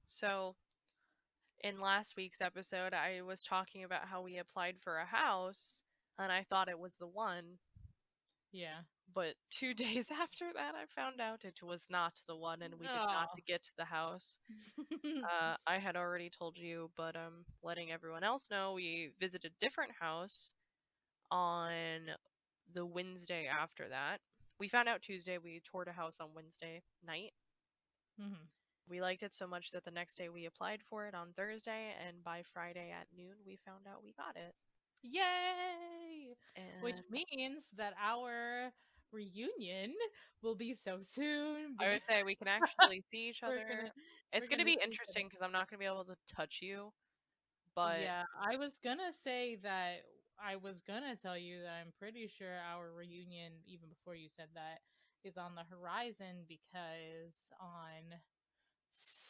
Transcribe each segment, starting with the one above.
So, in last week's episode, I was talking about how we applied for a house, and I thought it was the one. Yeah. But 2 days after that, I found out it was not the one, and we did not get to the house. I had already told you, but letting everyone else know, we visited a different house on the Wednesday after that. We found out Tuesday. We toured a house on Wednesday night. Mm-hmm. We liked it so much that the next day we applied for it on Thursday, and by Friday at noon, we found out we got it. Yay! And Which means that our reunion will be so soon. I would say we can actually see each other. It's going to gonna be see each interesting other. because I'm not going to be able to touch you. But Yeah, I was gonna say that I was gonna tell you that I'm pretty sure our reunion, even before you said that, is on the horizon because on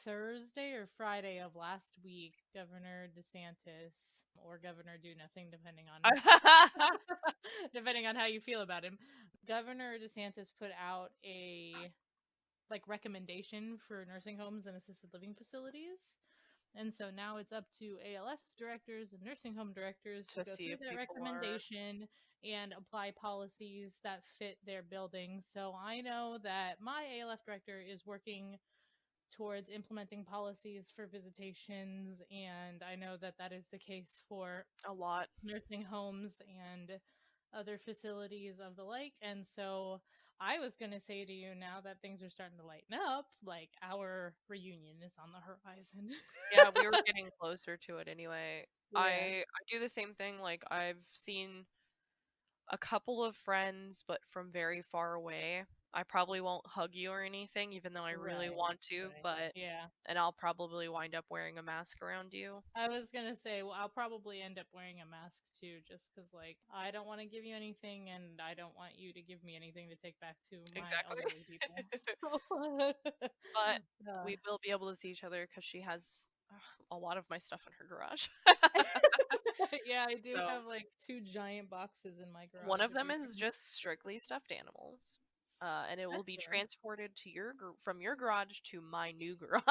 Thursday or Friday of last week, Governor DeSantis or Governor Do Nothing, depending on depending on how you feel about him, Governor DeSantis put out a recommendation for nursing homes and assisted living facilities. And so now it's up to ALF directors and nursing home directors to go see through if that people recommendation and apply policies that fit their building. So I know that my ALF director is working towards implementing policies for visitations, and I know that that is the case for a lot. nursing homes and other facilities of the like. And so I was going to say to you, now that things are starting to lighten up, like our reunion is on the horizon. Yeah, we were getting closer to it anyway. Yeah. I do the same thing. Like, I've seen a couple of friends, but from very far away. I probably won't hug you or anything, even though I really Right. want to, Right. but Yeah. and I'll probably wind up wearing a mask around you. I was gonna say, well, I'll probably end up wearing a mask too, just because, like, I don't want to give you anything, and I don't want you to give me anything to take back to my Exactly. elderly people. So, But uh, we will be able to see each other because she has a lot of my stuff in her garage. yeah, I do So have like 2 giant boxes in my one garage of of them is everything. just strictly stuffed animals. And it will That's be fair. transported to from your garage to my new garage.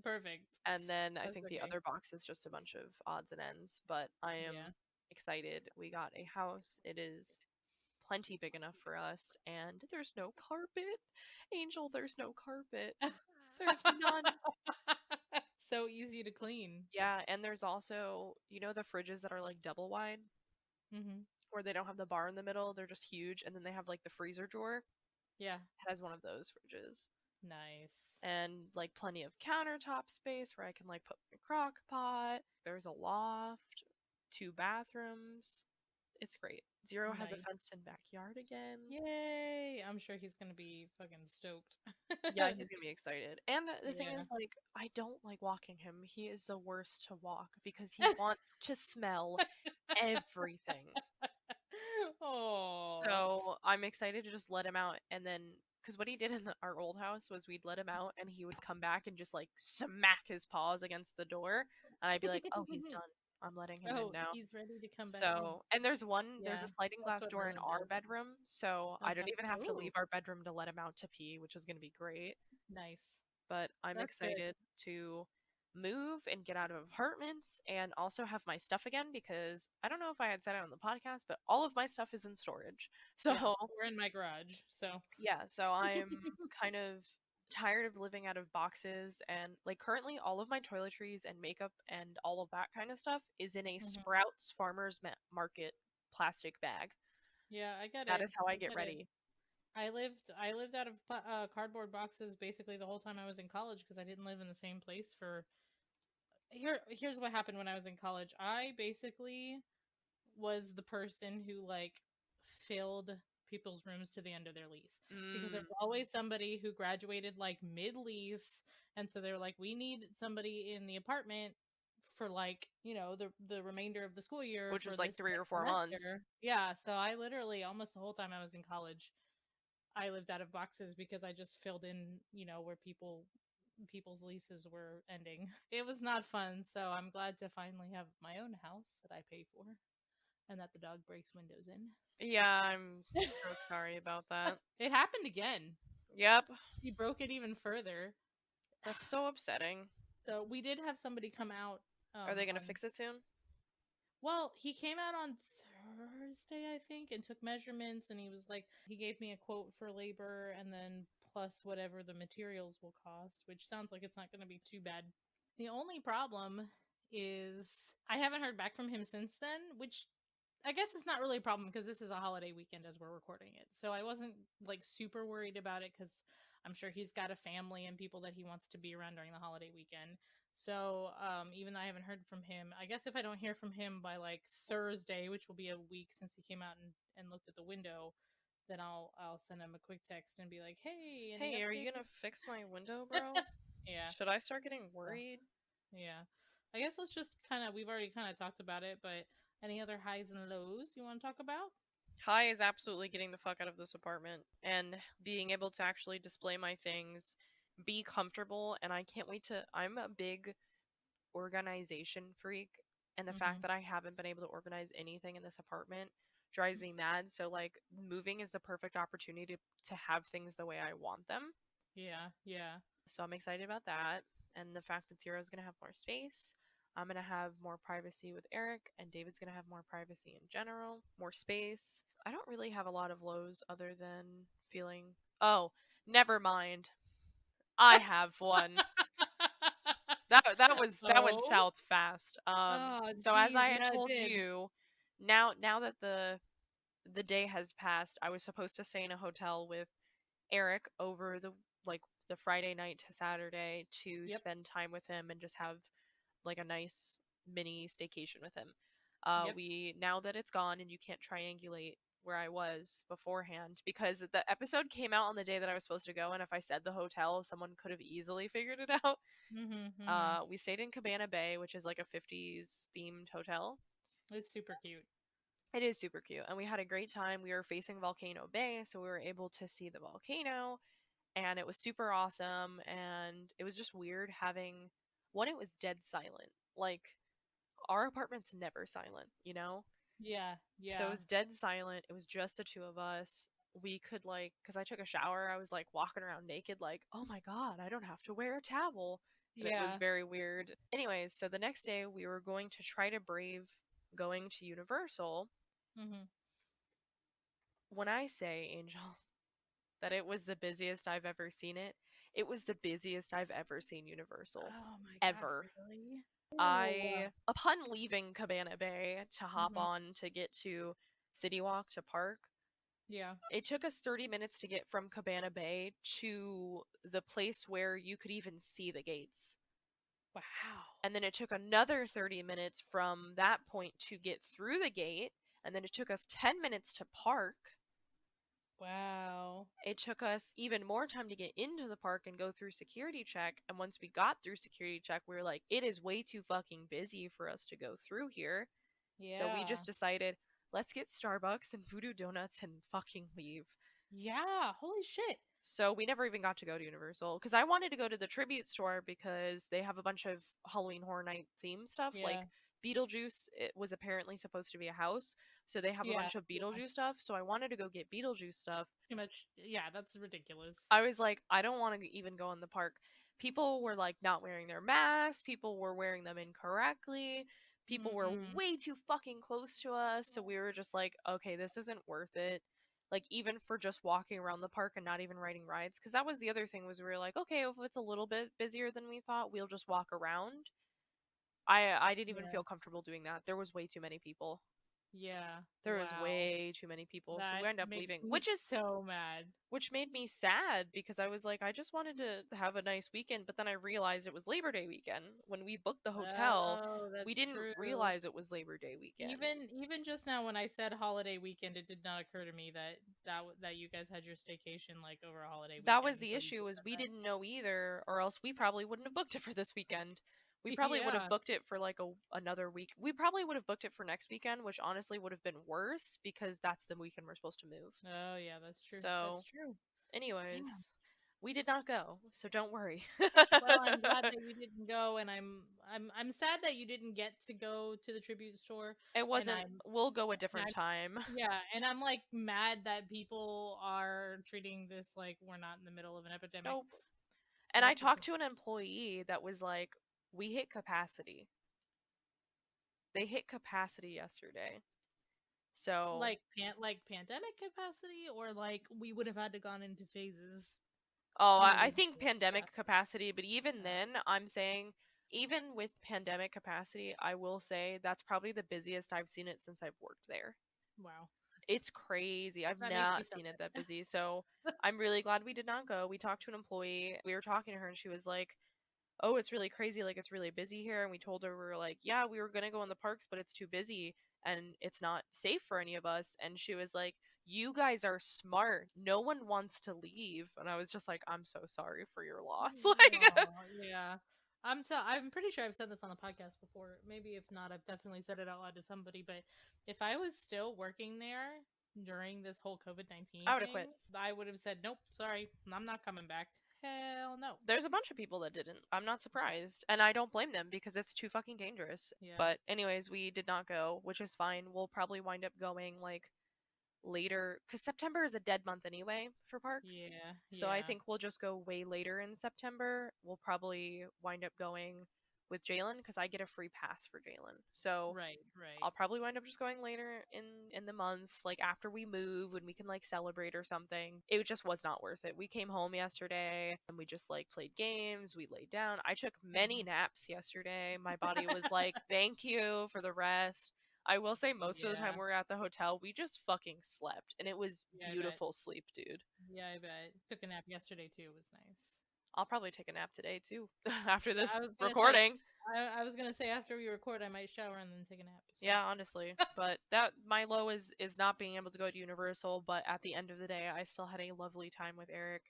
Perfect. And then I That's think the okay. other box is just a bunch of odds and ends. But I Yeah. am excited. We got a house. It is plenty big enough for us, and there's no carpet. Angel, there's no carpet. There's none. So easy to clean. Yeah, and there's also, the fridges that are like double wide, Hmm. where they don't have the bar in the middle, they're just huge, and then they have like the freezer drawer. Yeah. It has one of those fridges. Nice. And like plenty of countertop space where I can like put my crock pot. There's a loft, 2 bathrooms. It's great. Zero has a Nice. fenced in backyard again. Yay! I'm sure he's gonna be fucking stoked. Yeah, he's gonna be excited. And the thing Yeah. is, like, I don't like walking him. He is the worst to walk because he wants to smell everything. Oh. So I'm excited to just let him out, and then because what he did in our old house was we'd let him out, and he would come back and just like smack his paws against the door, and I'd be like, "Oh, he's done. I'm letting him in Oh, now." he's ready to come back in. So, and there's Yeah, a sliding that's glass what door in Merlin our does. bedroom, so I don't even have to Oh, leave our bedroom to let him out to pee, which is gonna be great. nice. But I'm That's good. excited to move and get out of apartments and also have my stuff again because I don't know if I had said it on the podcast, but all of my stuff is in storage. So, Yeah, we're in my garage, so. yeah, so I'm kind of tired of living out of boxes, and like currently all of my toiletries and makeup and all of that kind of stuff is in a Mhm. Sprouts Farmers Market plastic bag. Yeah, I get That it. is how I I get get it. ready. I lived out of cardboard boxes basically the whole time I was in college because I didn't live in the same place for. Here's what happened when I was in college. I basically was the person who like filled people's rooms to the end of their lease. Because Mm. there's always somebody who graduated like mid-lease, and so they're like, we need somebody in the apartment for like, you know, the remainder of the school year, Which for is like this 3 or next 4 months. semester. Yeah, so I literally almost the whole time I was in college, I lived out of boxes because I just filled in, you know, where people's leases were ending. It was not fun, so I'm glad to finally have my own house that I pay for and that the dog breaks windows in. Yeah, I'm so sorry about that. It happened again. Yep. He broke it even further. That's so upsetting. So we did have somebody come out. Are they going to On, fix it soon? well, he came out on Thursday, I think, and took measurements, and he was like, he gave me a quote for labor and then plus whatever the materials will cost, which sounds like it's not going to be too bad. The only problem is I haven't heard back from him since then, which I guess it's not really a problem because this is a holiday weekend as we're recording it. So I wasn't like super worried about it because I'm sure he's got a family and people that he wants to be around during the holiday weekend. So even though I haven't heard from him, I guess if I don't hear from him by like Thursday, which will be a week since he came out and looked at the window, then I'll send him a quick text and be like, hey, any Hey, are you updates? going to fix my window, bro? Yeah. Should I start getting worried? Yeah. I guess let's just we've already kind of talked about it, but any other highs and lows you want to talk about? High is absolutely getting the fuck out of this apartment and being able to actually display my things, be comfortable, and I can't wait to. I'm a big organization freak, and the fact Mm-hmm. that I haven't been able to organize anything in this apartment drives me mad. So, like, moving is the perfect opportunity to have things the way I want them. Yeah, yeah. So, I'm excited about that. And the fact that Zero's going to have more space. I'm going to have more privacy with Eric, and David's going to have more privacy in general, more space. I don't really have a lot of lows other than feeling. Oh, never mind. I have one. That went Oh, south fast. oh, So as geez, I had yeah, it told did. you, now that the day has passed, I was supposed to stay in a hotel with Eric over the Friday night to Saturday to Yep, spend time with him and just have like a nice mini staycation with him. yep. We now that it's gone and you can't triangulate where I was beforehand because the episode came out on the day that I was supposed to go, and if I said the hotel, someone could have easily figured it out. Mm-hmm, mm-hmm. We stayed in Cabana Bay, which is like a 50s themed hotel. It's super cute. It is super cute, and we had a great time. We were facing Volcano Bay, so we were able to see the volcano, and it was super awesome. And it was just weird having one. It was dead silent. Like our apartment's never silent, you know. Yeah, So it yeah, was dead silent. It was just the two of us. We could like, because I took a shower, I was like walking around naked, like, oh my god, I don't have to wear a towel. And it was yeah. very weird. Anyways, so the next day we were going to try to brave going to Universal. Mm-hmm. When I say, Angel, that it was the busiest I've ever seen it, it was the busiest I've ever seen Universal. Oh my God, Ever. really? Oh. Upon leaving Cabana Bay to hop Mm-hmm. on to get to City Walk to park, Yeah. it took us 30 minutes to get from Cabana Bay to the place where you could even see the gates. Wow. And then it took another 30 minutes from that point to get through the gate. And then it took us 10 minutes to park. Wow. It took us even more time to get into the park and go through security check. And once we got through security check, we were like, it is way too fucking busy for us to go through here. So we Yeah. just decided, let's get Starbucks and Voodoo Donuts and fucking leave. Yeah. Holy shit. So we never even got to go to Universal because I wanted to go to the tribute store because they have a bunch of Halloween Horror Night theme stuff. Like Yeah. Beetlejuice, it was apparently supposed to be a house, so they have a Yeah. bunch of Yeah. Beetlejuice stuff. So I wanted to go get Beetlejuice stuff. Too much. Yeah, that's ridiculous. I was like, I don't want to even go in the park. People were like not wearing their masks. People were wearing them incorrectly. People were Mm-mm. way too fucking close to us. So we were just like, okay, this isn't worth it. Like even for just walking around the park and not even riding rides, because that was the other thing was we were like, okay, if it's a little bit busier than we thought, we'll just walk around. I didn't even Yeah. feel comfortable doing that. There was way too many people. Yeah. There was Wow. way too many people, so That we ended up makes leaving, me so mad. which made me sad because I was like, I just wanted to have a nice weekend, but then I realized it was Labor Day weekend. When we booked the hotel, Oh, we that's didn't true. realize it was Labor Day weekend. Even just now when I said holiday weekend, it did not occur to me that you guys had your staycation like over a holiday That weekend was the until you issue, just is said we that. didn't know either, or else we probably wouldn't have booked it for this weekend. We probably would have Yeah. booked it for like another week. We probably would have booked it for next weekend, which honestly would have been worse because that's the weekend we're supposed to move. Oh yeah, that's true. That's So, true. Damn. anyways, we did not go, so don't worry. Well, I'm glad that you didn't go, and I'm sad that you didn't get to go to the tribute store. It And wasn't. I'm We'll go a and different I'm time. yeah, and I'm like mad that people are treating this like we're not in the middle of an epidemic. Nope. And I That's talked disgusting. to an employee that was like, we hit capacity. They hit capacity yesterday. So, Like pandemic capacity, or like we would have had to gone into phases. oh, We would I have think yeah. pandemic capacity, but even Uh, then, I'm saying, even with pandemic capacity, I will say that's probably the busiest I've seen it since I've worked there. wow, It's crazy. I've that makes me not so seen it that good. busy. So, I'm really glad we did not go. We talked to an employee. We were talking to her, and she was like, oh, it's really crazy. Like, it's really busy here. And we told her, we were like, yeah, we were going to go in the parks, but it's too busy and it's not safe for any of us. And she was like, you guys are smart. No one wants to leave. And I was just like, I'm so sorry for your loss. Like, Oh, yeah. I'm pretty sure I've said this on the podcast before. Maybe if not, I've definitely said it out loud to somebody. But if I was still working there during this whole COVID I 19 would have thing, quit. I would have said, nope, sorry, I'm not coming back. Hell no. There's a bunch of people that didn't. I'm not surprised. And I don't blame them because it's too fucking dangerous. Yeah. But, anyways, we did not go, which is fine. We'll probably wind up going like later because September is a dead month anyway for parks. Yeah. So I Yeah. think we'll just go way later in September. We'll probably wind up going with Jalen because I get a free pass for Jalen. So Right. Right. I'll probably wind up just going later in the month, like after we move and we can like celebrate or something. It just was not worth it. We came home yesterday and we just like played games, we laid down. I took many naps yesterday. My body was like, "Thank you for the rest." I will say most of the time Yeah. we're at the hotel, we just fucking slept and it was Yeah. I bet. beautiful sleep, dude. Yeah. I bet. Took a nap yesterday too. It was nice. I'll probably take a nap today too after Yeah. this I was gonna say. recording. I was gonna say after we record, I might shower and then take a nap. So. Yeah, honestly. But that my low is not being able to go to Universal, but at the end of the day, I still had a lovely time with Eric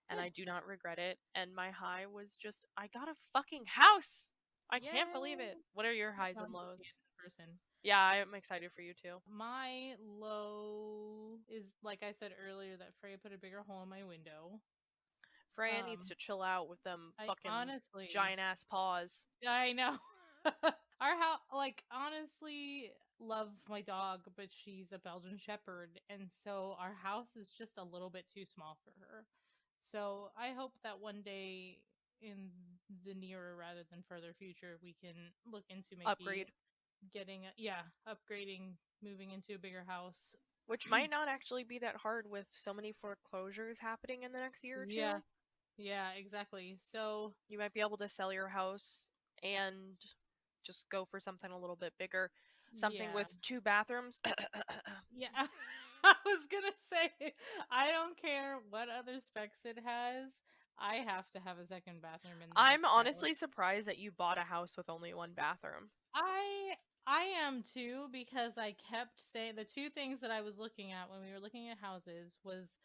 and Good. I do not regret it. And my high was just I got a fucking house. I can't believe Yay! it. What are your That highs and sounds like lows? a person. Yeah, I am excited for you too. My low is like I said earlier that Freya put a bigger hole in my window. Freya needs to chill out with them I fucking honestly, giant ass paws. I know. Our house, like honestly, love my dog, but she's a Belgian Shepherd, and so our house is just a little bit too small for her. So I hope that one day in the nearer rather than further future, we can look into maybe Upgrade. getting upgrading, moving into a bigger house. Which might not actually be that hard with so many foreclosures happening in the next year or Yeah, two. yeah, exactly. So You might be able to sell your house and just go for something a little bit bigger. Something yeah, with two bathrooms. yeah. I was gonna say I don't care what other specs it has. I have to have a second bathroom in the I'm next house. honestly surprised that you bought a house with only one bathroom. I I am too, because I kept saying the two things that I was looking at when we were looking at houses was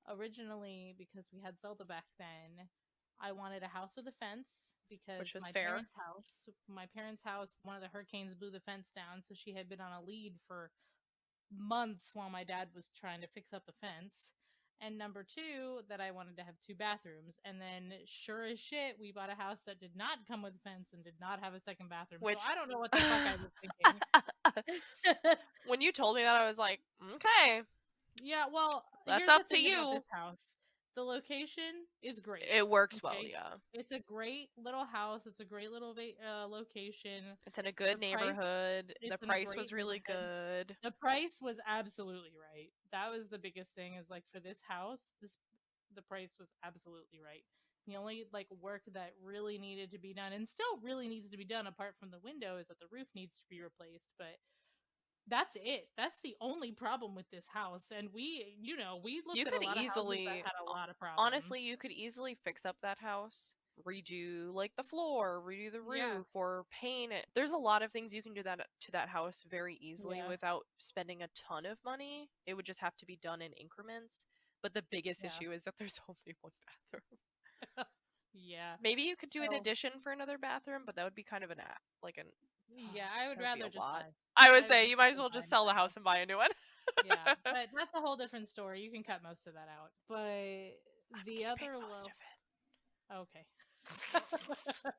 originally, because we had Zelda back then, I wanted a house with a fence because Which was fair. my parents' house, one of the hurricanes blew the fence down, so she had been on a lead for months while my dad was trying to fix up the fence. And number two, that I wanted to have two bathrooms. And then, sure as shit, we bought a house that did not come with a fence and did not have a second bathroom. So Which I don't know what the fuck I was thinking. when you told me that, I was like, okay, Yeah, well, that's here's the up to thing about you. this house. The location is great. It works well, Okay. yeah. It's a great little house. It's a great little location. It's in a The good price, neighborhood. The it's in a price great was really neighborhood. good. The price was absolutely right. That was the biggest thing, is like for this house, the price was absolutely right. The only like work that really needed to be done, and still really needs to be done apart from the window, is that the roof needs to be replaced. But that's it. That's the only problem with this house. And we looked at a lot of houses that had a lot of problems. Honestly, you could easily fix up that house, redo like the floor, redo the roof, or paint it. There's a lot of things you can do to that house very easily without spending a ton of money. It would just have to be done in increments. But the biggest issue is that there's only one bathroom. Yeah. Maybe you could do an addition for another bathroom, but that would be kind of yeah, I would rather just buy. I would say you might as well just sell the house and buy a new one. Yeah, but that's a whole different story. You can cut most of that out. But the other most of it. Okay.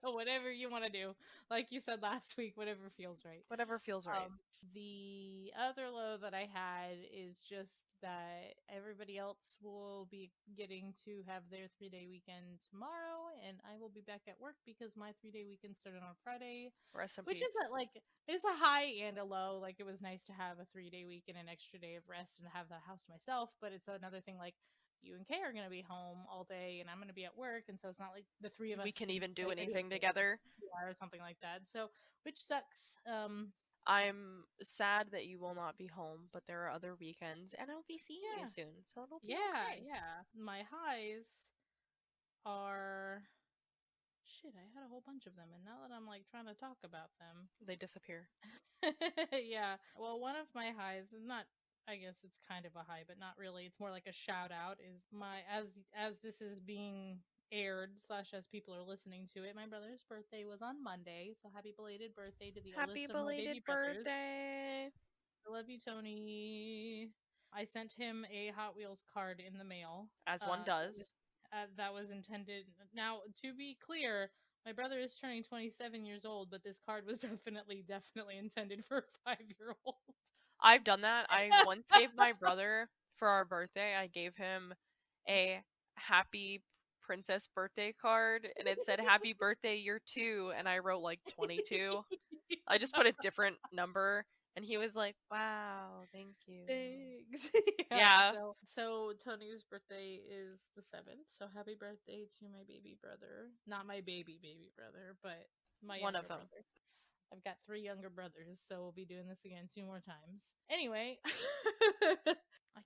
Whatever you want to do. Like you said last week, whatever feels right. Whatever feels right. The other low that I had is just that everybody else will be getting to have their 3-day weekend tomorrow, and I will be back at work because my 3-day weekend started on Friday. Rest in which peace. Is a high and a low. Like, it was nice to have a 3-day weekend, an extra day of rest, and have that house to myself. But it's another thing, like, you and Kay are going to be home all day and I'm going to be at work, and so it's not like the three of us we can even do anything together or something like that, so which sucks. I'm sad that you will not be home, but there are other weekends and I'll be seeing you soon, so it'll be okay. My highs are shit, I had a whole bunch of them, and now that I'm like trying to talk about them, they disappear. Yeah, well, one of my highs is not, I guess it's kind of a high, but not really. It's more like a shout out. Is my as this is being aired / as people are listening to it, my brother's birthday was on Monday, so happy belated birthday to the oldest of my baby brothers. Birthday! I love you, Tony. I sent him a Hot Wheels card in the mail, as one does. That was intended. Now, to be clear, my brother is turning 27 years old, but this card was definitely intended for a 5-year-old. I've done that. I once gave my brother, for our birthday, I gave him a happy princess birthday card, and it said happy birthday year 2, and I wrote like 22. I just put a different number, and he was like, wow, thank you. Thanks. Yeah. So Tony's birthday is the 7th, so happy birthday to my baby brother. Not my baby brother, but my one of them. brother. I've got 3 younger brothers, so we'll be doing this again 2 more times. Anyway, I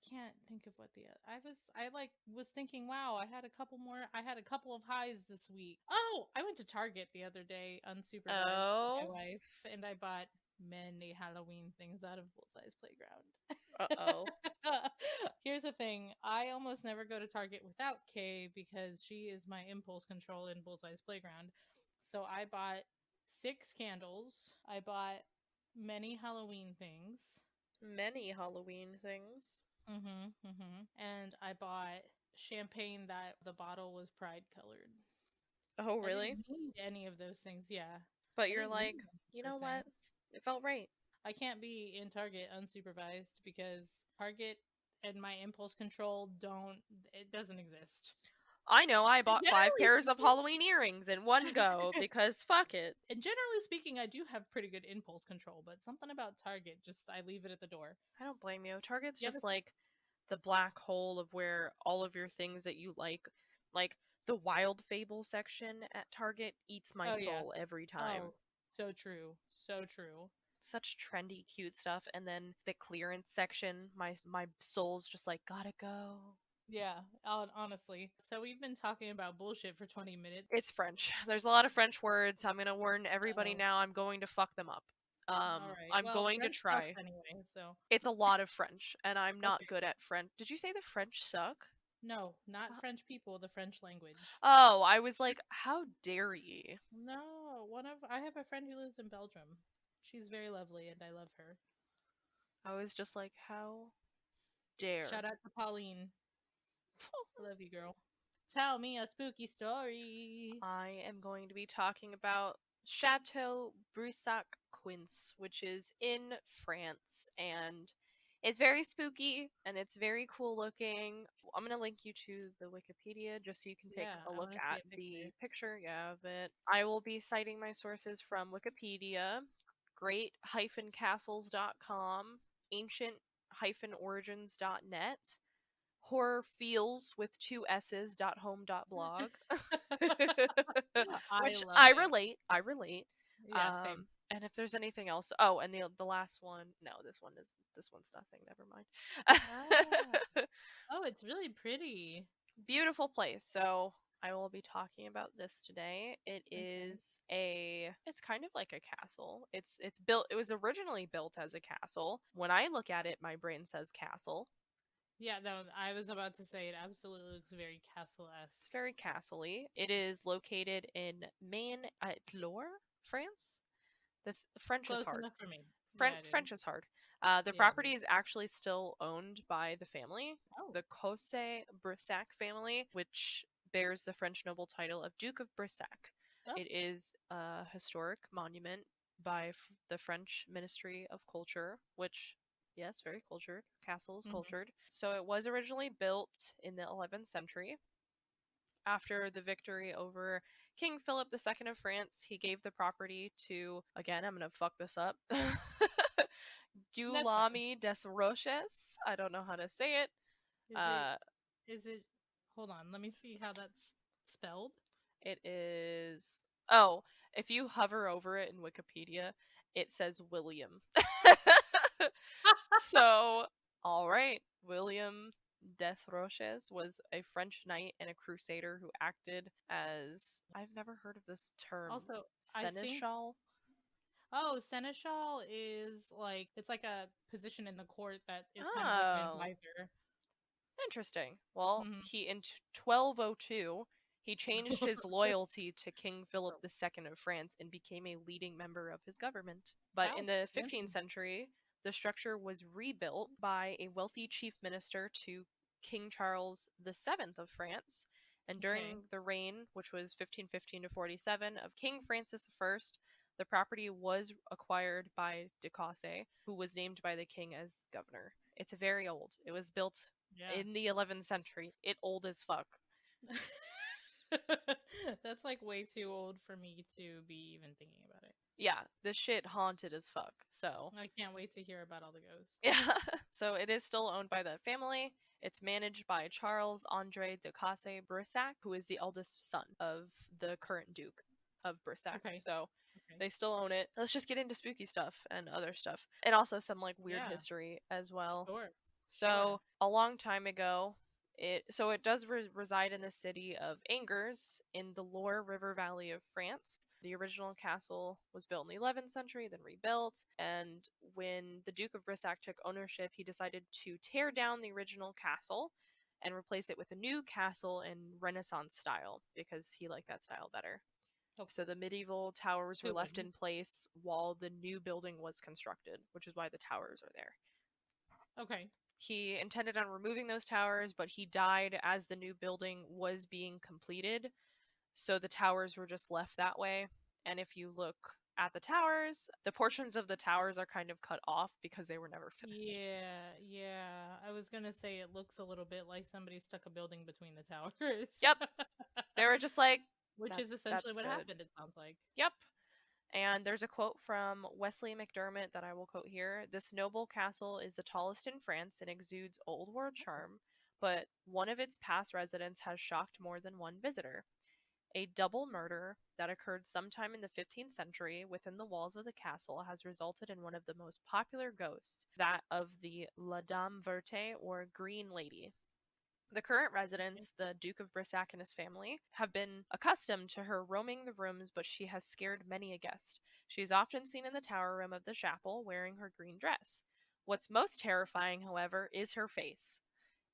can't think of what I was thinking, wow, I had a couple of highs this week. Oh, I went to Target the other day unsupervised with my wife, and I bought many Halloween things out of Bullseye's Playground. Here's the thing, I almost never go to Target without Kay because she is my impulse control in Bullseye's Playground. So I bought 6 candles. I bought many Halloween things. And I bought champagne that the bottle was pride colored. Oh, really? I didn't need any of those things, yeah. But you're like, you know what? It felt right. I can't be in Target unsupervised because Target and my impulse control it doesn't exist. I know, I bought 5 pairs of Halloween earrings in one go because fuck it. And generally speaking, I do have pretty good impulse control, but something about Target, I leave it at the door. I don't blame you. Target's just like the black hole of where all of your things that you like the Wild Fable section at Target eats my soul every time. Oh, so true. So true. Such trendy, cute stuff, and then the clearance section, my soul's just like, gotta go. Yeah, honestly. So we've been talking about bullshit for 20 minutes. It's French. There's a lot of French words. I'm gonna warn everybody now. I'm going to fuck them up. I'm going French to try. Anyway, so it's a lot of French, and I'm not good at French. Did you say the French suck? No, not French people. The French language. Oh, I was like, how dare ye? No, I have a friend who lives in Belgium. She's very lovely, and I love her. I was just like, how dare? Shout out to Pauline. I love you, girl. Tell me a spooky story. I am going to be talking about Chateau Brissac, which is in France, and it's very spooky and it's very cool looking. I'm going to link you to the Wikipedia just so you can take a look at the picture of it. I will be citing my sources from Wikipedia, great-castles.com, ancient-origins.net, horror feels with 2 s's.home.blog. Which I relate. Yeah, same. And if there's anything else, and the last one, no, this one's nothing. Never Ah. mind. Oh, it's really pretty. Beautiful place. So I will be talking about this today. Okay. It's kind of like a castle. It was originally built as a castle. When I look at it, my brain says castle. Yeah, no, I was about to say it absolutely looks very It's castle-esque. very castle-y. It is located in Maine at Loire, France. This French is Close hard. enough for me. Yeah, it is. French is hard. The Yeah, it property is. is actually still owned by the family, Oh, the Chateau de Brissac family, which bears the French noble title of Duke of Brissac. oh, It is a historic monument by the French Ministry of Culture, which, yes, very cultured. Castle is hmm, cultured. So it was originally built in the 11th century. After the victory over King Philip II of France, he gave the property to, again, I'm going to fuck this up, that's fine. Ghoulgaminggals. I don't know how to say it. Is it? Uh, Is it? Hold on. Let me see how that's spelled. it is. Oh, if you hover over it in Wikipedia, it says William. So, all right, William des Roches was a French knight and a crusader who acted as, I've never heard of this term, Also, I think. seneschal. Oh, seneschal is like it's like a position in the court that is kind of like an Oh, advisor. interesting. Well, Hmm. he in 1202 he changed his loyalty to King Philip II of France and became a leading member of his government. But in Oh, the 15th fancy. century, the structure was rebuilt by a wealthy chief minister to King Charles VII of France. And Okay. during the reign, which was 1515 to 47, of King Francis I, the property was acquired by de Cossé, who was named by the king as governor. It's very old. It was built Yeah. in the 11th century. It old as fuck. That's like way too old for me to be even thinking about it. Yeah, this shit haunted as fuck. So, I can't wait to hear about all the ghosts. yeah. So it is still owned by the family. It's managed by Charles Andre de Casse Brissac, who is the eldest son of the current Duke of Brissac. Okay. So Okay. they still own it. Let's just get into spooky stuff and other stuff. And also some like weird Yeah. history as well. Sure. Sure. So a long time ago, it does reside in the city of Angers in the Loire River Valley of France. The original castle was built in the 11th century, then rebuilt. And when the Duke of Brissac took ownership, he decided to tear down the original castle and replace it with a new castle in Renaissance style because he liked that style better. Oh, So the medieval towers were who left wouldn't? in place while the new building was constructed, which is why the towers are there. Okay. He intended on removing those towers, but he died as the new building was being completed. So the towers were just left that way. And if you look at the towers, the portions of the towers are kind of cut off because they were never finished. Yeah, yeah. I was gonna say it looks a little bit like somebody stuck a building between the towers. Yep. They were just like, Which is essentially that's what good. happened, it sounds like. Yep. And there's a quote from Wesley McDermott that I will quote here. This noble castle is the tallest in France and exudes old world charm, but one of its past residents has shocked more than one visitor. A double murder that occurred sometime in the 15th century within the walls of the castle has resulted in one of the most popular ghosts, that of the La Dame Verte or Green Lady. The current residents, the Duke of Brissac and his family, have been accustomed to her roaming the rooms, but she has scared many a guest. She is often seen in the tower room of the chapel wearing her green dress. What's most terrifying, however, is her face.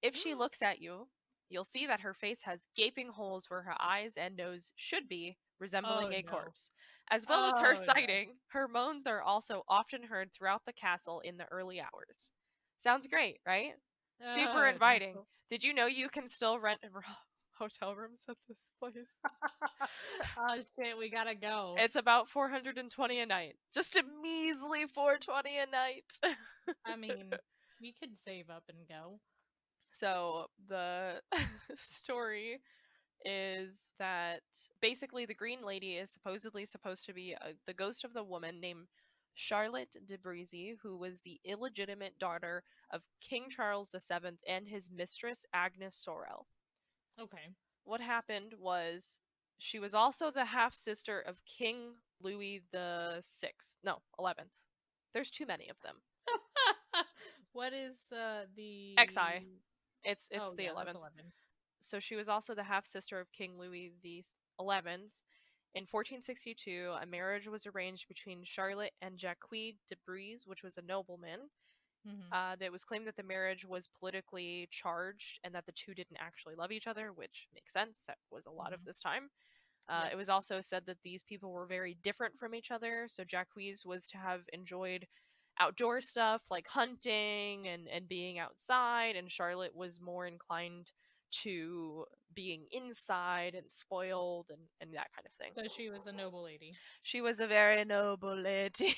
If she looks at you, you'll see that her face has gaping holes where her eyes and nose should be, resembling Oh a no. corpse. As well as her Oh no. sighting, her moans are also often heard throughout the castle in the early hours. Sounds great, right? Super Oh inviting. no. Did you know you can still rent hotel rooms at this place? Oh shit, we gotta go. It's about 420 a night. Just a measly 420 a night. I mean, we could save up and go. So the story is that basically the Green Lady is supposedly supposed to be the ghost of the woman named Charlotte de Brissac, who was the illegitimate daughter of King Charles VII and his mistress Agnes Sorel. Okay. What happened was She was also the half-sister of King Louis the Sixth. No, 11th. There's too many of them. What is the XI. It's Oh the yeah, that's 11th. 11. So she was also the half-sister of King Louis the 11th. In 1462, a marriage was arranged between Charlotte and Jacques de Brissac, which was a nobleman. That was claimed that the marriage was politically charged and that the two didn't actually love each other, which makes sense. That was a lot of this time. Yep. It was also said that these people were very different from each other. So Jacques was to have enjoyed outdoor stuff like hunting and being outside, and Charlotte was more inclined to being inside and spoiled and that kind of thing. So she was a noble lady. She was a very noble lady.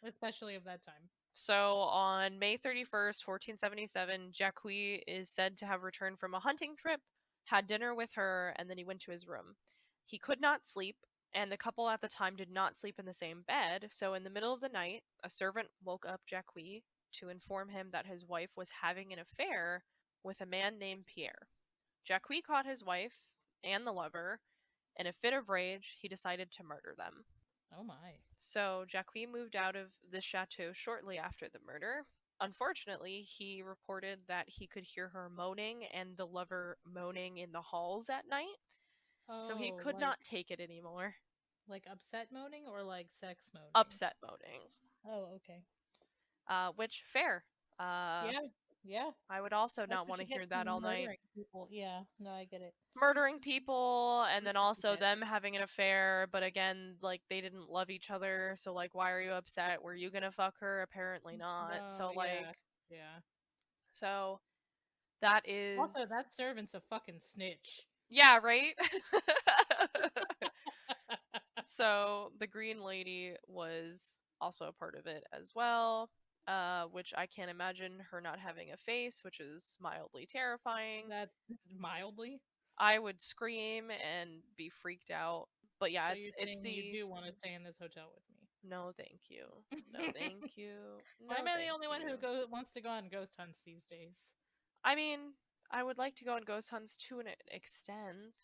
Especially of that time. So on May 31st, 1477, Jacques is said to have returned from a hunting trip, had dinner with her, and then he went to his room. He could not sleep, and the couple at the time did not sleep in the same bed, so in the middle of the night, a servant woke up Jacques to inform him that his wife was having an affair with a man named Pierre. Jacques caught his wife and the lover. In a fit of rage, he decided to murder them. Oh my. So Jacques moved out of the chateau shortly after the murder. Unfortunately, he reported that he could hear her moaning and the lover moaning in the halls at night. Oh, so he could not take it anymore. Like upset moaning or like sex moaning? Upset moaning. Oh, okay. Which, fair. Yeah. I would also not want to hear that all night. People. Yeah, no, I get it. Murdering people, and then also them having an affair, but again, like, they didn't love each other, so, like, why are you upset? Were you gonna fuck her? Apparently not. No, so, like... Yeah. So, that is... Also, that servant's a fucking snitch. Yeah, right? So, the Green Lady was also a part of it as well. Which I can't imagine her not having a face, which is mildly terrifying. That mildly? I would scream and be freaked out. But yeah, so it's the... You do want to stay in this hotel with me? No, thank you. No, thank you. Why am I the only one who wants to go on ghost hunts these days? I mean, I would like to go on ghost hunts to an extent.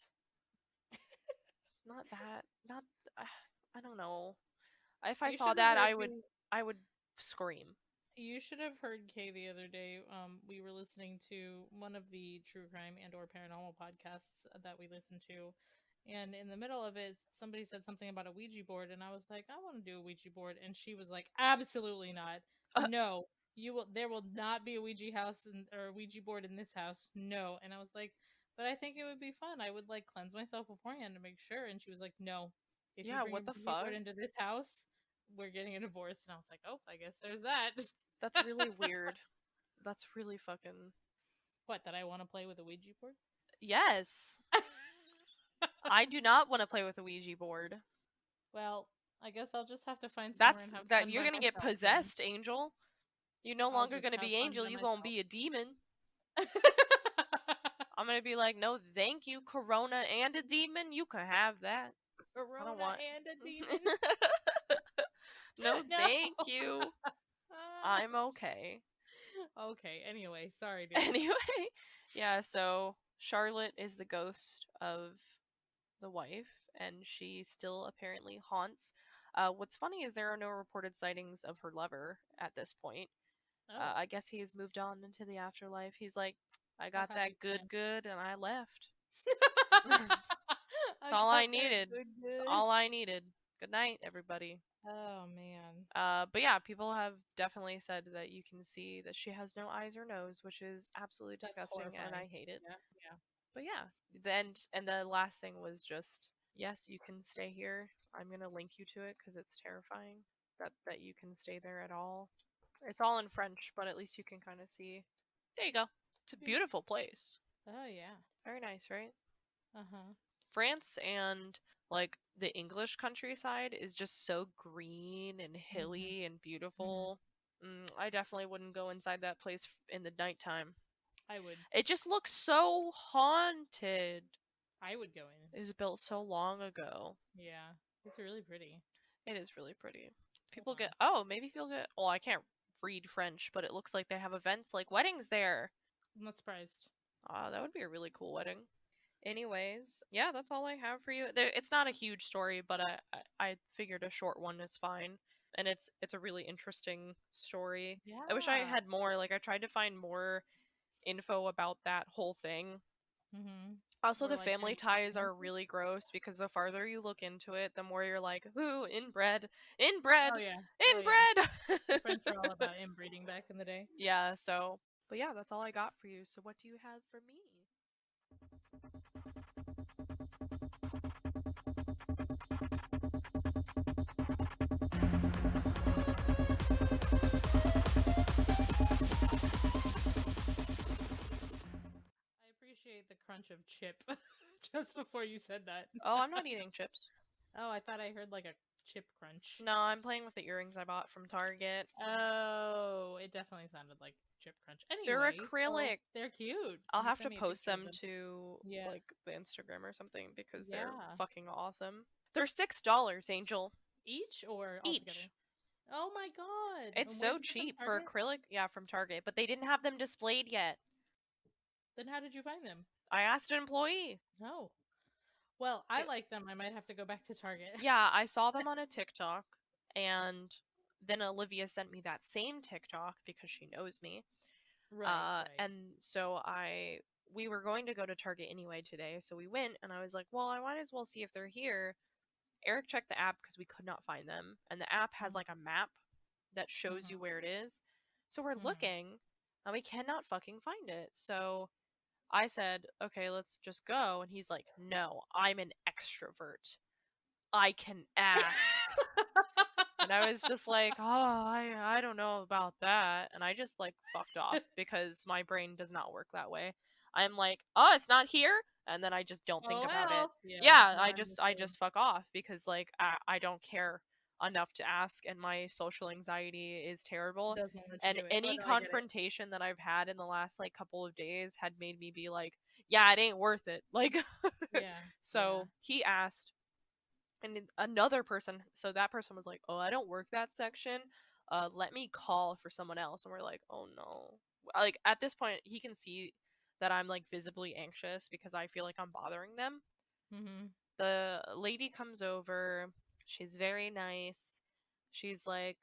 Not that. Not... I don't know. If I saw that, I would scream. You should have heard Kay the other day. We were listening to one of the true crime and or paranormal podcasts that we listen to, and in the middle of it, somebody said something about a Ouija board, and I was like, I want to do a Ouija board, and she was like, absolutely not. No, you will. There will not be a Ouija house or a Ouija board in this house. No, and I was like, but I think it would be fun. I would like cleanse myself beforehand to make sure. And she was like, no. If you bring what the fuck into this house, we're getting a divorce. And I was like, oh, I guess there's that. That's really weird. That's really fucking... What, that I want to play with a Ouija board? Yes. I do not want to play with a Ouija board. Well, I guess I'll just have to find somewhere and have fun you're gonna get possessed, then. Angel. You're no longer gonna be Angel, you're gonna be a demon. I'm gonna be like, no thank you, Corona and a demon, you can have that. Corona and a demon? No, thank you. I'm okay. Okay, anyway, sorry, dude. Anyway, yeah, so Charlotte is the ghost of the wife, and she still apparently haunts. What's funny is there are no reported sightings of her lover at this point. Oh. I guess he has moved on into the afterlife. He's like, I got that good, and I left. That's all I needed. That's all I needed. Good night, everybody. Oh, man. But yeah, people have definitely said that you can see that she has no eyes or nose, which is absolutely disgusting, and I hate it. Yeah. But yeah, and the last thing was just, yes, you can stay here. I'm gonna link you to it because it's terrifying that you can stay there at all. It's all in French, but at least you can kind of see. There you go. It's a beautiful place. Oh yeah, very nice, right? Uh-huh. France and like the English countryside is just so green and hilly and beautiful. I definitely wouldn't go inside that place in the nighttime. I would. It just looks so haunted. I would go in. It was built so long ago. Yeah, it's really pretty. It is really pretty. Maybe people get... Oh, I can't read French, but it looks like they have events like weddings there. I'm not surprised. That would be a really cool wedding. Anyways, yeah, that's all I have for you. It's not a huge story, but I figured a short one is fine, and it's a really interesting story. I wish I Yeah. had more. Like I tried to find more info about that whole thing. Also, Or the like family any ties are explanation? really gross because the farther you look into it, the more you're like, "Ooh, inbred, inbred, Oh yeah. Oh yeah. The inbred." French were all about inbreeding back in the day. Yeah. So, but yeah, that's all I got for you. So, what do you have for me? I appreciate the crunch of chip just before you said that. Oh, I'm not eating chips. Oh, I thought I heard like a chip crunch. No, I'm playing with the earrings I bought from Target. Oh, it definitely sounded like chip crunch. They're Anyway, so acrylic. they're cute. I'll You have sent to me a post picture of them them. to Yeah. like the Instagram or something because they're Yeah. fucking awesome. They're $6, Angel, Each or all together? each. Oh my god. It's And where'd so you get them, cheap for Target? acrylic. Yeah, from Target, but they didn't have them displayed yet. Then how did you find them? I asked an employee. Oh. Well, I It- like them. I might have to go back to Target. yeah, I saw them on a TikTok, and then Olivia sent me that same TikTok because she knows me. Right, right. And so we were going to go to Target anyway today, so we went, and I was like, well, I might as well see if they're here. Eric checked the app because we could not find them, and the app has Mhm, like a map that shows you mhm, where it is. So we're mhm. looking, and we cannot fucking find it. So I said, okay, let's just go. And he's like, no, I'm an extrovert. I can ask. And I was just like, oh, I don't know about that. And I just like fucked off because my brain does not work that way. I'm like, oh, it's not here. And then I just don't think Oh about it. well. Yeah, Yeah, no, I'm the I same. just fuck off because like I don't care enough to ask, and my social anxiety is terrible. Doesn't let you And do it. Oh any no, I get it. confrontation that I've had in the last like couple of days had made me be like, yeah, it ain't worth it. Like Yeah, yeah. so he asked, and another person, so that person was like, oh, I don't work that section, let me call for someone else. And we're like, oh no. Like at this point he can see that I'm like visibly anxious because I feel like I'm bothering them. Mhm. The lady comes over, she's very nice, she's like,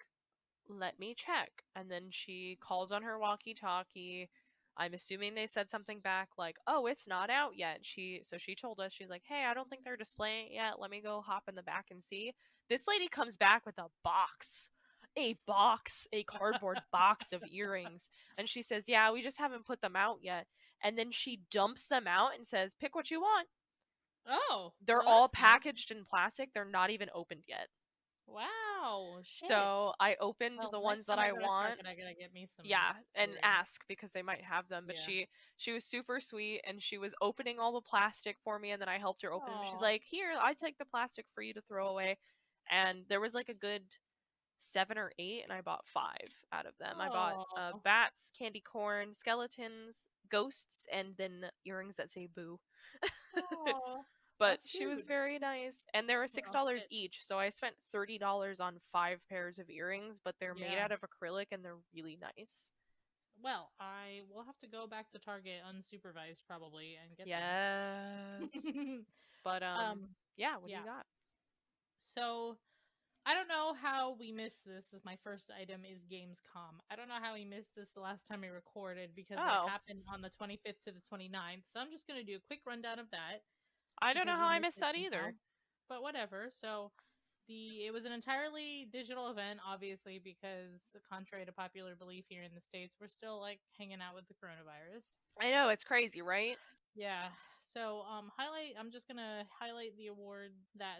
let me check. And then she calls on her walkie talkie. I'm assuming they said something back like, oh, it's not out yet. She told us, she's like, hey, I don't think they're displaying it yet, let me go hop in the back and see. This lady comes back with a cardboard box of earrings, and she says, yeah, we just haven't put them out yet. And then she dumps them out and says, pick what you want. Oh, They're well all that's nice. packaged in plastic, they're not even opened yet. Wow, shit. So I opened Well, the ones next that time I I go to want. Target, I gotta get me some Yeah, and earrings. ask because they might have them. But Yeah. she was super sweet, and she was opening all the plastic for me, and then I helped her open them. She's Oh. like, here, I take the plastic for you to throw away. And there was like a good 7 or 8, and I bought 5 out of them. I bought Oh. bats, candy corn, skeletons, ghosts, and then earrings that say boo. Oh. But That's she was cute. very nice, and they were six Well, dollars shit. each, so I spent $30 on 5 pairs of earrings. But they're made Yeah. out of acrylic, and they're really nice. Well, I will have to go back to Target unsupervised probably and get Yes. them. But um, yeah, what do yeah. you got? So I don't know how we missed this. My first item is Gamescom. I don't know how we missed this the last time we recorded because it Oh, happened on the 25th to the 29th. So I'm just going to do a quick rundown of that I don't know because how we I missed missed it that somehow. either. But whatever. So it was an entirely digital event, obviously, because contrary to popular belief here in the States, we're still like hanging out with the coronavirus. I know, it's crazy, right? Yeah. So I'm just gonna highlight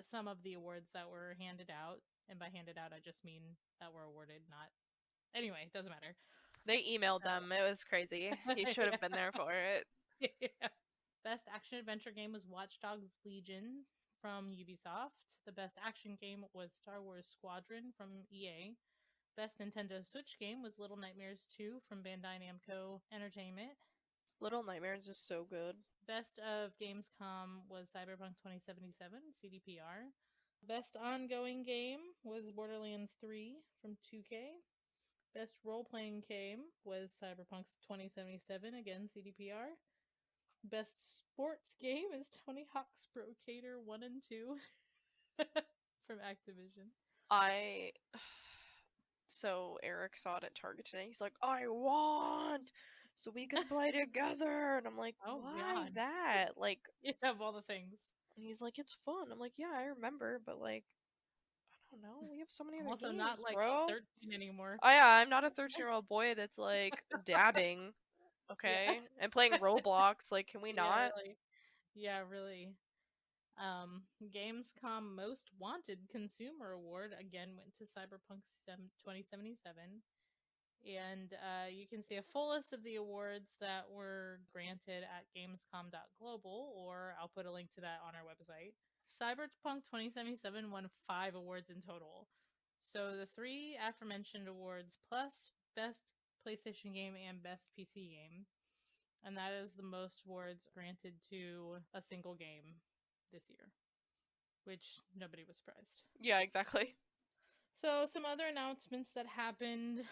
some of the awards that were handed out. And by handed out I just mean that were awarded, not anyway, it doesn't matter. They emailed them. It was crazy. You should have been there for it. Yeah. Best action adventure game was Watch Dogs Legion from Ubisoft. The best action game was Star Wars Squadron from EA. Best Nintendo Switch game was Little Nightmares 2 from Bandai Namco Entertainment. Little Nightmares is so good. Best of Gamescom was Cyberpunk 2077 CDPR. Best ongoing game was Borderlands 3 from 2K. Best role playing game was Cyberpunk 2077, again CDPR. Best sports game is Tony Hawk's Pro Skater 1 and 2 from Activision. So Eric saw it at Target today. He's like, I want so we can play together. And I'm like, why God. that? Like, You have all the things. And he's like, it's fun. I'm like, yeah, I remember, but like, I don't know. We have so many I'm other also games, not like bro. 13 anymore. Oh yeah, I'm not a 13-year-old boy that's like dabbing, okay, Yeah. and playing Roblox. Like, can we not? Yeah, really. Gamescom Most Wanted Consumer Award again went to Cyberpunk 2077. And you can see a full list of the awards that were granted at gamescom.global, or I'll put a link to that on our website. Cyberpunk 2077 won 5 awards in total. So the 3 aforementioned awards plus Best PlayStation Game and Best PC Game. And that is the most awards granted to a single game this year, which nobody was surprised. Yeah, exactly. So some other announcements that happened.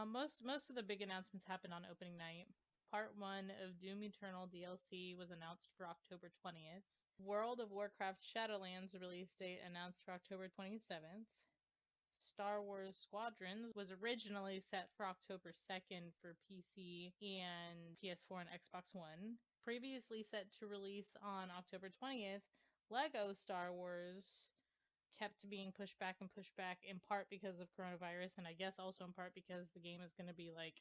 Most of the big announcements happened on opening night. Part 1 of Doom Eternal DLC was announced for October 20th. World of Warcraft Shadowlands release date announced for October 27th. Star Wars Squadrons was originally set for October 2nd for PC and PS4 and Xbox One. Previously set to release on October 20th, Lego Star Wars kept being pushed back in part because of coronavirus, and I guess also in part because the game is going to be like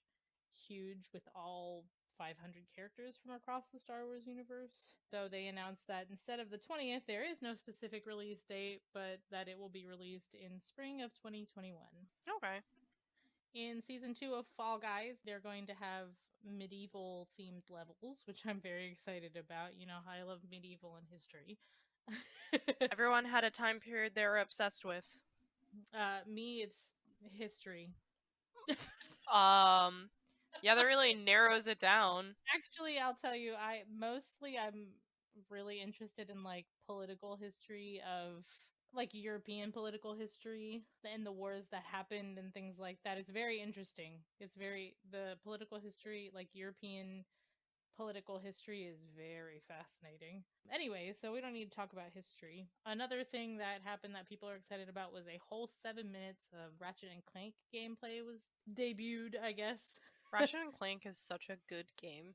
huge with all 500 characters from across the Star Wars universe. So they announced that instead of the 20th, there is no specific release date, but that it will be released in spring of 2021. Okay. In season 2 of Fall Guys, they're going to have medieval themed levels, which I'm very excited about. You know how I love medieval and history. Everyone had a time period they were obsessed with. Me, it's history. Yeah, that really narrows it down. Actually, I'll tell you, I'm really interested in like political history of like European political history and the wars that happened and things like that. It's very interesting. The political history, like European political history, is very fascinating. Anyway, so we don't need to talk about history. Another thing that happened that people are excited about was a whole 7 minutes of Ratchet and Clank gameplay was debuted, I guess. Ratchet and Clank is such a good game.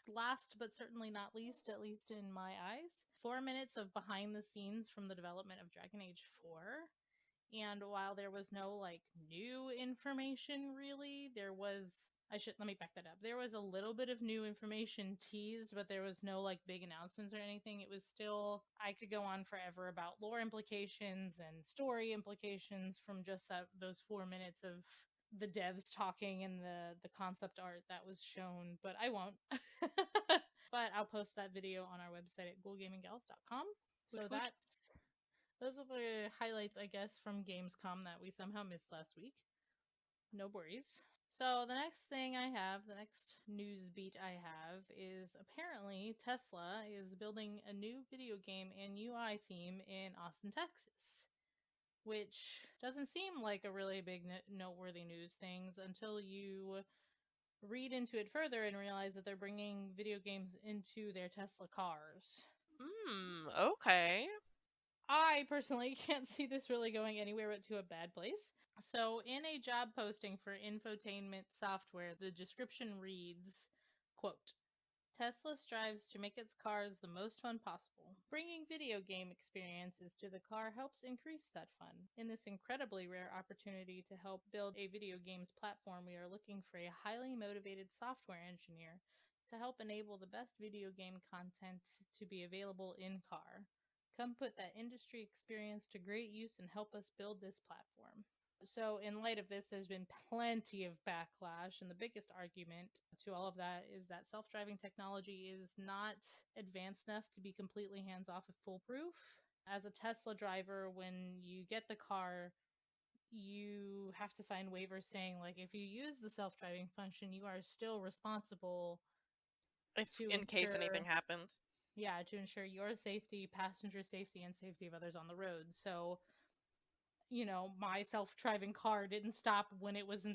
Last but certainly not least, at least in my eyes, 4 minutes of behind the scenes from the development of Dragon Age 4. And while there was no like new information really, let me back that up. There was a little bit of new information teased, but there was no like big announcements or anything. It was still, I could go on forever about lore implications and story implications from just those 4 minutes of the devs talking and the concept art that was shown, but I won't. But I'll post that video on our website at ghoulgaminggals.com. So those are the highlights, I guess, from Gamescom that we somehow missed last week. No worries. So the next news beat I have is apparently Tesla is building a new video game and UI team in Austin, Texas, which doesn't seem like a really big noteworthy news things until you read into it further and realize that they're bringing video games into their Tesla cars. Okay. I personally can't see this really going anywhere but to a bad place. So, in a job posting for infotainment software, the description reads, quote, Tesla strives to make its cars the most fun possible. Bringing video game experiences to the car helps increase that fun. In this incredibly rare opportunity to help build a video games platform, we are looking for a highly motivated software engineer to help enable the best video game content to be available in-car. Come put that industry experience to great use and help us build this platform. So in light of this, there's been plenty of backlash, and the biggest argument to all of that is that self-driving technology is not advanced enough to be completely hands-off and foolproof. As a Tesla driver, when you get the car, you have to sign waivers saying, like, if you use the self-driving function, you are still responsible in case anything happens. Yeah, to ensure your safety, passenger safety, and safety of others on the road. So, you know, my self-driving car didn't stop when it was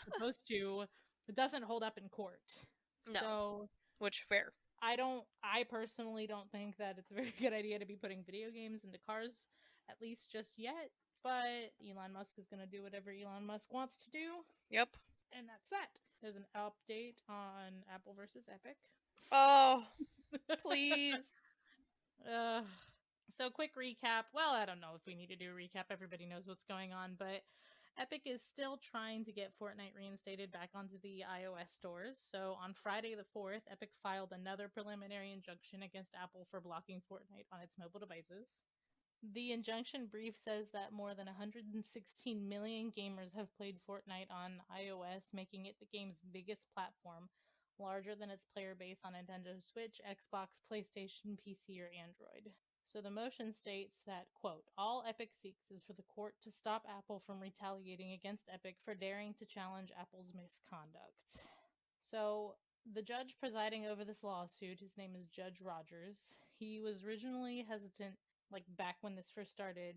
supposed to. It doesn't hold up in court. No. So Which, fair. I personally don't think that it's a very good idea to be putting video games into cars, at least just yet. But Elon Musk is going to do whatever Elon Musk wants to do. Yep. And that's that. There's an update on Apple versus Epic. Oh, please. So quick recap. Well, I don't know if we need to do a recap. Everybody knows what's going on, but Epic is still trying to get Fortnite reinstated back onto the iOS stores. So on Friday the 4th, Epic filed another preliminary injunction against Apple for blocking Fortnite on its mobile devices. The injunction brief says that more than 116 million gamers have played Fortnite on iOS, making it the game's biggest platform, larger than its player base on Nintendo Switch, Xbox, PlayStation, PC, or Android. So the motion states that, quote, all Epic seeks is for the court to stop Apple from retaliating against Epic for daring to challenge Apple's misconduct. So the judge presiding over this lawsuit, his name is Judge Rogers, he was originally hesitant, like back when this first started,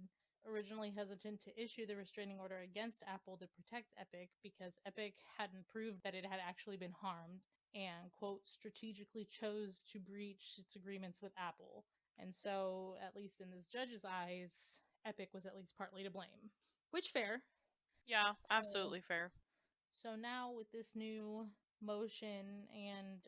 originally hesitant to issue the restraining order against Apple to protect Epic because Epic hadn't proved that it had actually been harmed and, quote, strategically chose to breach its agreements with Apple. And so, at least in this judge's eyes, Epic was at least partly to blame. Which, fair. Yeah, absolutely fair. So now with this new motion and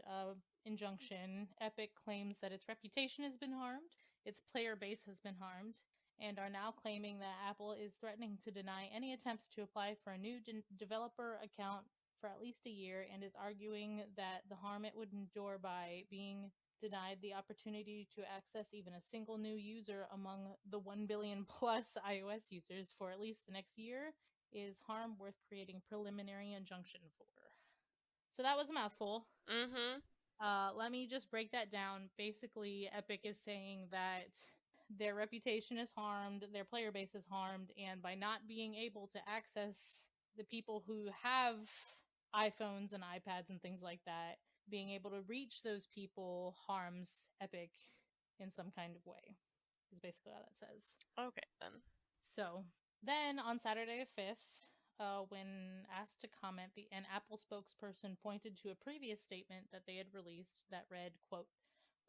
injunction, Epic claims that its reputation has been harmed, its player base has been harmed, and are now claiming that Apple is threatening to deny any attempts to apply for a new developer account for at least a year, and is arguing that the harm it would endure by being denied the opportunity to access even a single new user among the 1 billion plus iOS users for at least the next year is harm worth creating preliminary injunction for. So that was a mouthful. Let me just break that down. Basically, Epic is saying that their reputation is harmed, their player base is harmed, and by not being able to access the people who have iPhones and iPads and things like that, being able to reach those people harms Epic in some kind of way, is basically how that says. Okay, then. So, then on Saturday the 5th, when asked to comment, an Apple spokesperson pointed to a previous statement that they had released that read, quote,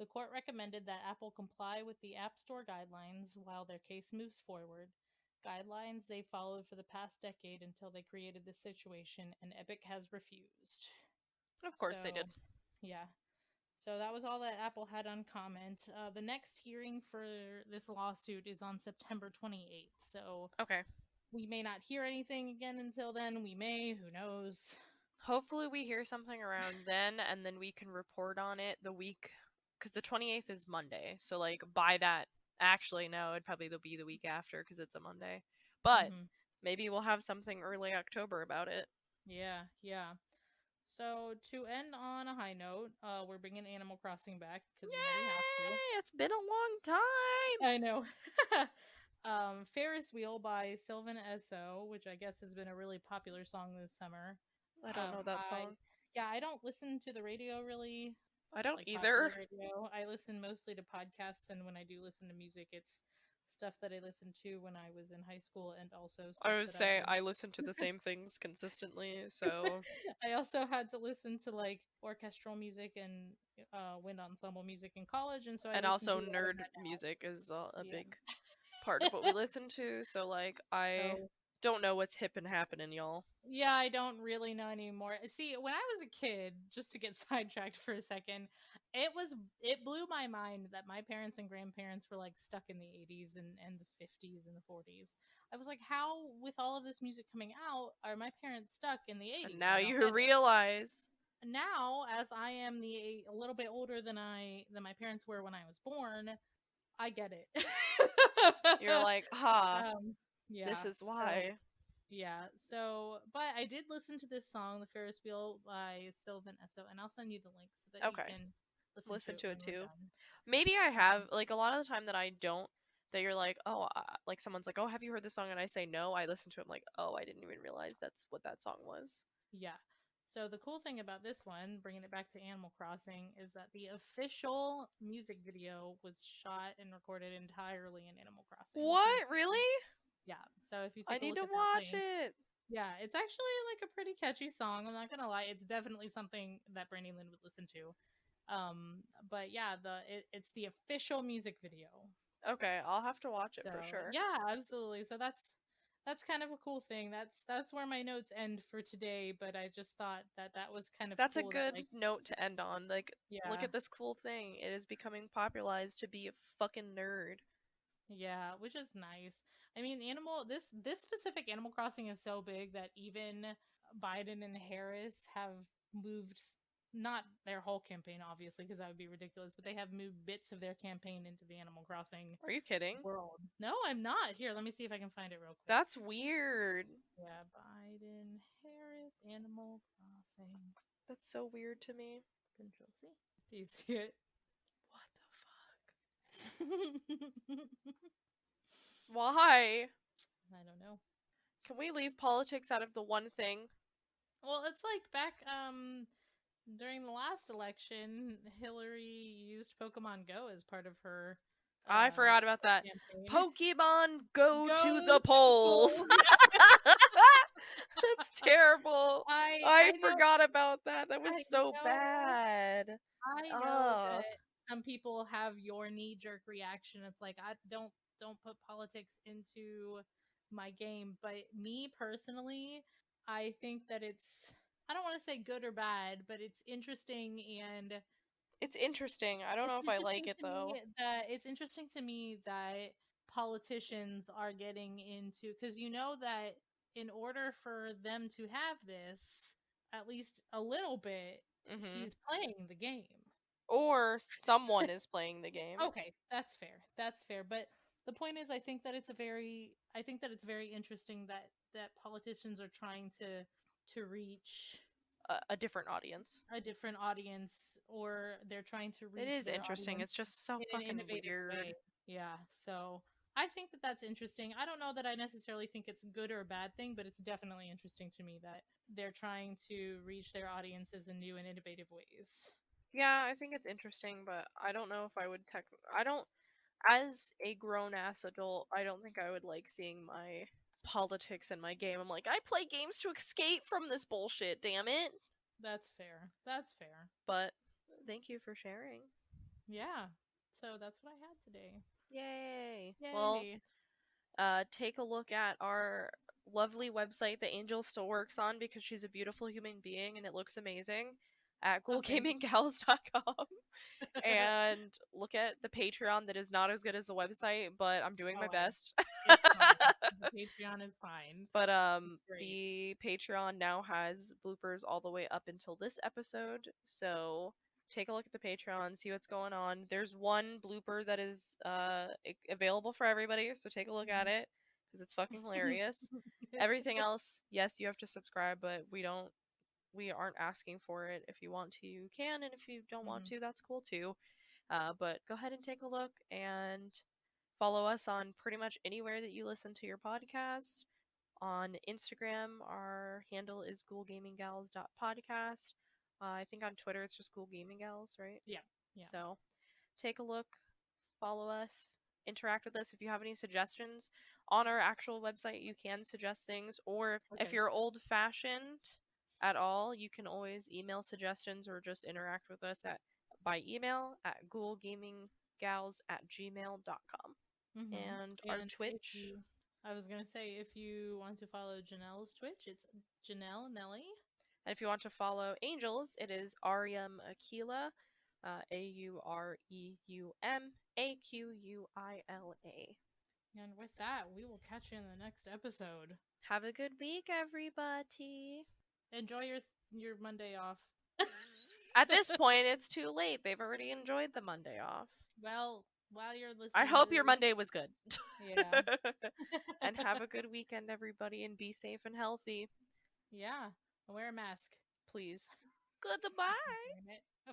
the court recommended that Apple comply with the App Store guidelines while their case moves forward. Guidelines they followed for the past decade until they created this situation, and Epic has refused. Of course they did. Yeah. So that was all that Apple had on comment. The next hearing for this lawsuit is on September 28th. So okay, we may not hear anything again until then. We may. Who knows? Hopefully we hear something around then, and then we can report on it the week, because the 28th is Monday. So, like, by that, actually, no, it'd probably be the week after, because it's a Monday. But maybe we'll have something early October about it. Yeah. So, to end on a high note, we're bringing Animal Crossing back, because we know we have to. It's been a long time! I know. Ferris Wheel by Sylvan S.O., which I guess has been a really popular song this summer. I don't know that song. I don't listen to the radio really. I don't either. Radio. I listen mostly to podcasts, and when I do listen to music, it's stuff that I listened to when I was in high school, and also stuff I would say I listen to the same things consistently, so I also had to listen to like orchestral music and wind ensemble music in college, and so also nerd music is a big part of what we listen to, so like I don't know what's hip and happening, y'all. Yeah, I don't really know anymore. See, when I was a kid, just to get sidetracked for a second, it blew my mind that my parents and grandparents were like stuck in the 80s and the 50s and the 40s. I was like, how, with all of this music coming out, are my parents stuck in the 80s? And now you realize. Now, as I am a little bit older than my parents were when I was born, I get it. You're like, this is why. But I did listen to this song, The Ferris Wheel by Sylvan S.O., and I'll send you the link so that you can listen to it too. Maybe I have, like, a lot of the time that I don't, that you're like, like someone's like, oh, have you heard this song? And I say no, I listen to it, I'm like, oh, I didn't even realize that's what that song was. Yeah. So the cool thing about this one, bringing it back to Animal Crossing, is that the official music video was shot and recorded entirely in Animal Crossing. What? Really? Yeah. So if you take I need to watch it. Yeah, it's actually like a pretty catchy song. I'm not gonna lie, it's definitely something that Brandy Lynn would listen to. But yeah, it's the official music video. Okay, I'll have to watch it So for sure. yeah, absolutely. So that's kind of a cool thing. That's where my notes end for today. But I just thought that was kind of That's cool. a good That, like, note to end on. Like, look yeah, at this cool thing. It is becoming popularized to be a fucking nerd. yeah, which is nice. I mean, this specific Animal Crossing is so big that even Biden and Harris have moved not their whole campaign, obviously, because that would be ridiculous, but they have moved bits of their campaign into the Animal Crossing Are you kidding? world. No, I'm not. Here, let me see if I can find it real quick. That's weird. Yeah, Biden, Harris, Animal Crossing. That's so weird to me. Control C. Do you see it? What the fuck? Why? I don't know. Can we leave politics out of the one thing? Well, it's like back during the last election, Hillary used Pokemon Go as part of her I forgot about that. campaign. Pokemon go to the polls. That's terrible. I forgot about that. That was so bad. I know that some people have your knee-jerk reaction. It's like, I don't put politics into my game, but me personally, I think that I don't want to say good or bad, but it's interesting, and it's interesting. I don't know if I like it though. It's interesting to me that politicians are getting into, because you know that in order for them to have this, at least a little bit, he's playing the game. Or someone is playing the game. Okay, that's fair. That's fair. But the point is, I think that it's very interesting that politicians are trying to reach a different audience. Or they're trying to reach. It is interesting. It's just so fucking weird. Way. Yeah. So I think that that's interesting. I don't know that I necessarily think it's a good or a bad thing, but it's definitely interesting to me that they're trying to reach their audiences in new and innovative ways. Yeah, I think it's interesting, but I don't know if I would as a grown-ass adult, I don't think I would like seeing my politics in my game. I'm like, I play games to escape from this bullshit, damn it. That's fair. That's fair. But thank you for sharing. Yeah. So that's what I had today. Yay. Yay. Well, take a look at our lovely website that Angel still works on because she's a beautiful human being and it looks amazing at ghoulgaminggals.com. And look at the Patreon that is not as good as the website, but I'm doing my best. It's fine. The Patreon is fine. But the Patreon now has bloopers all the way up until this episode, so take a look at the Patreon, see what's going on. There's one blooper that is available for everybody, so take a look at it because it's fucking hilarious. Everything else, yes, you have to subscribe, but we aren't asking for it. If you want to, you can, and if you don't want to, that's cool too. But go ahead and take a look and follow us on pretty much anywhere that you listen to your podcast. On Instagram, our handle is ghoulgaminggals.podcast. I think on Twitter it's just ghoulgaminggals, right? Yeah. So take a look, follow us, interact with us. If you have any suggestions on our actual website, you can suggest things. Or if you're old-fashioned at all, you can always email suggestions or just interact with us by email at ghoulgaminggals@gmail.com. And our Twitch. I was going to say, if you want to follow Janelle's Twitch, it's Janel Nelly. And if you want to follow Angels, it is Arium Aquila, AUREUMAQUILA. And with that, we will catch you in the next episode. Have a good week, everybody. Enjoy your Monday off. At this point, it's too late. They've already enjoyed the Monday off. Well, while you're listening, I hope your Monday was good. Yeah. And have a good weekend, everybody, and be safe and healthy. Yeah. Wear a mask. Please. Goodbye. Bye.